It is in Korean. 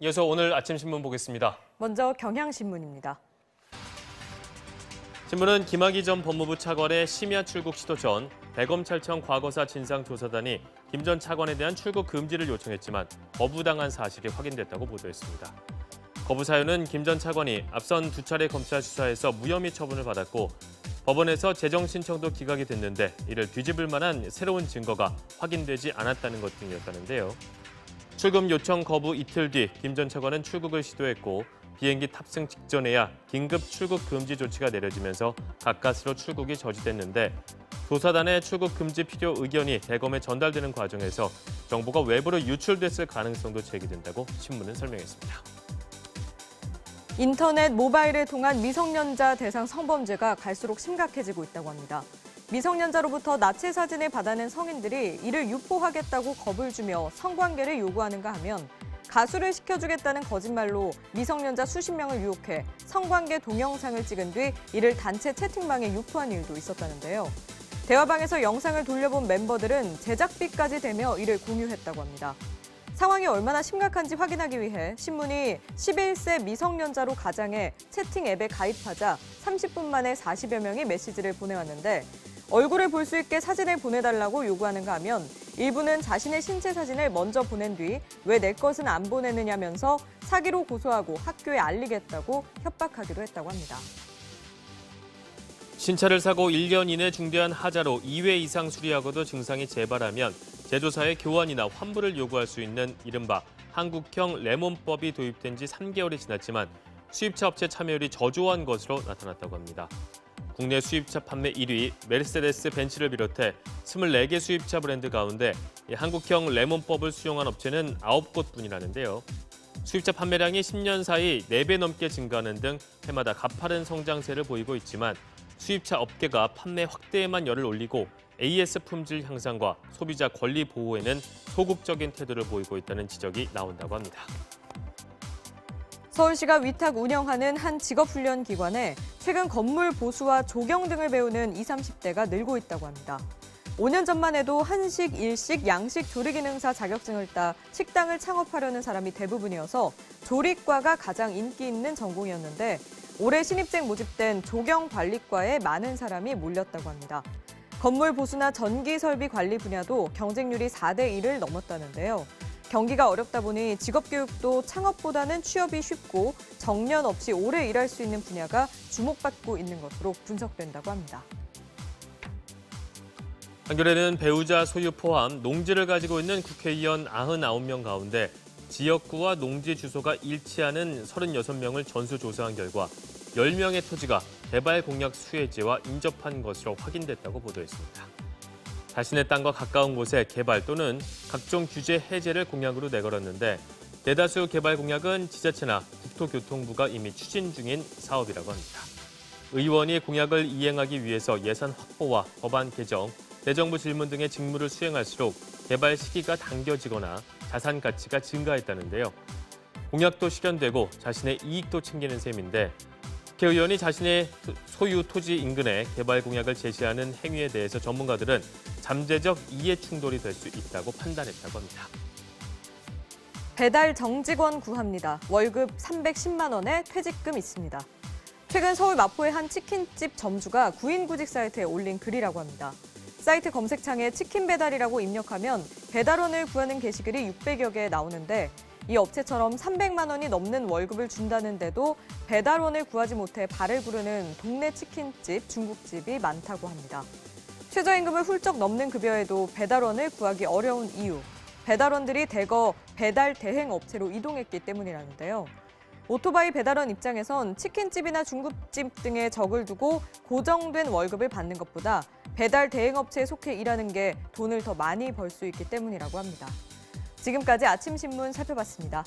이어서 오늘 아침 신문 보겠습니다. 먼저 경향신문입니다. 신문은 김학의 전 법무부 차관의 심야 출국 시도 전 대검찰청 과거사 진상조사단이 김 전 차관에 대한 출국 금지를 요청했지만 거부당한 사실이 확인됐다고 보도했습니다. 거부 사유는 김 전 차관이 앞선 2차례 검찰 수사에서 무혐의 처분을 받았고 법원에서 재정 신청도 기각이 됐는데 이를 뒤집을 만한 새로운 증거가 확인되지 않았다는 것 등이었다는데요. 출금 요청 거부 이틀 뒤 김 전 차관은 출국을 시도했고 비행기 탑승 직전에야 긴급 출국 금지 조치가 내려지면서 가까스로 출국이 저지됐는데 조사단의 출국 금지 필요 의견이 대검에 전달되는 과정에서 정보가 외부로 유출됐을 가능성도 제기된다고 신문은 설명했습니다. 인터넷, 모바일을 통한 미성년자 대상 성범죄가 갈수록 심각해지고 있다고 합니다. 미성년자로부터 나체 사진을 받아낸 성인들이 이를 유포하겠다고 겁을 주며 성관계를 요구하는가 하면 가수를 시켜주겠다는 거짓말로 미성년자 수십 명을 유혹해 성관계 동영상을 찍은 뒤 이를 단체 채팅방에 유포한 일도 있었다는데요. 대화방에서 영상을 돌려본 멤버들은 제작비까지 대며 이를 공유했다고 합니다. 상황이 얼마나 심각한지 확인하기 위해 신문이 11세 미성년자로 가장해 채팅 앱에 가입하자 30분 만에 40여 명이 메시지를 보내왔는데 얼굴을 볼 수 있게 사진을 보내달라고 요구하는가 하면 일부는 자신의 신체 사진을 먼저 보낸 뒤 왜 내 것은 안 보내느냐면서 사기로 고소하고 학교에 알리겠다고 협박하기도 했다고 합니다. 신차를 사고 1년 이내 중대한 하자로 2회 이상 수리하고도 증상이 재발하면 제조사의 교환이나 환불을 요구할 수 있는 이른바 한국형 레몬법이 도입된 지 3개월이 지났지만 수입차 업체 참여율이 저조한 것으로 나타났다고 합니다. 국내 수입차 판매 1위 메르세데스 벤츠를 비롯해 24개 수입차 브랜드 가운데 한국형 레몬법을 수용한 업체는 9곳뿐이라는데요. 수입차 판매량이 10년 사이 4배 넘게 증가하는 등 해마다 가파른 성장세를 보이고 있지만 수입차 업계가 판매 확대에만 열을 올리고 AS 품질 향상과 소비자 권리 보호에는 소극적인 태도를 보이고 있다는 지적이 나온다고 합니다. 서울시가 위탁 운영하는 한 직업훈련 기관에 최근 건물 보수와 조경 등을 배우는 20, 30대가 늘고 있다고 합니다. 5년 전만 해도 한식, 일식, 양식 조리기능사 자격증을 따 식당을 창업하려는 사람이 대부분이어서 조리과가 가장 인기 있는 전공이었는데 올해 신입생 모집된 조경관리과에 많은 사람이 몰렸다고 합니다. 건물 보수나 전기 설비 관리 분야도 경쟁률이 4대 1을 넘었다는데요. 경기가 어렵다 보니 직업교육도 창업보다는 취업이 쉽고 정년 없이 오래 일할 수 있는 분야가 주목받고 있는 것으로 분석된다고 합니다. 한겨레는 배우자 소유 포함 농지를 가지고 있는 국회의원 99명 가운데 지역구와 농지 주소가 일치하는 36명을 전수조사한 결과 10명의 토지가 개발 공약 수혜지와 인접한 것으로 확인됐다고 보도했습니다. 자신의 땅과 가까운 곳에 개발 또는 각종 규제 해제를 공약으로 내걸었는데 대다수 개발 공약은 지자체나 국토교통부가 이미 추진 중인 사업이라고 합니다. 의원이 공약을 이행하기 위해서 예산 확보와 법안 개정, 대정부 질문 등의 직무를 수행할수록 개발 시기가 당겨지거나 자산 가치가 증가했다는데요. 공약도 실현되고 자신의 이익도 챙기는 셈인데 국회의원이 자신의 소유 토지 인근에 개발 공약을 제시하는 행위에 대해서 전문가들은 잠재적 이해 충돌이 될 수 있다고 판단했다고 합니다. 배달 정직원 구합니다. 월급 310만 원에 퇴직금 있습니다. 최근 서울 마포의 한 치킨집 점주가 구인구직 사이트에 올린 글이라고 합니다. 사이트 검색창에 치킨 배달이라고 입력하면 배달원을 구하는 게시글이 600여 개 나오는데 이 업체처럼 300만 원이 넘는 월급을 준다는데도 배달원을 구하지 못해 발을 구르는 동네 치킨집, 중국집이 많다고 합니다. 최저임금을 훌쩍 넘는 급여에도 배달원을 구하기 어려운 이유, 배달원들이 대거 배달 대행 업체로 이동했기 때문이라는데요. 오토바이 배달원 입장에선 치킨집이나 중국집 등에 적을 두고 고정된 월급을 받는 것보다 배달 대행 업체에 속해 일하는 게 돈을 더 많이 벌 수 있기 때문이라고 합니다. 지금까지 아침 신문 살펴봤습니다.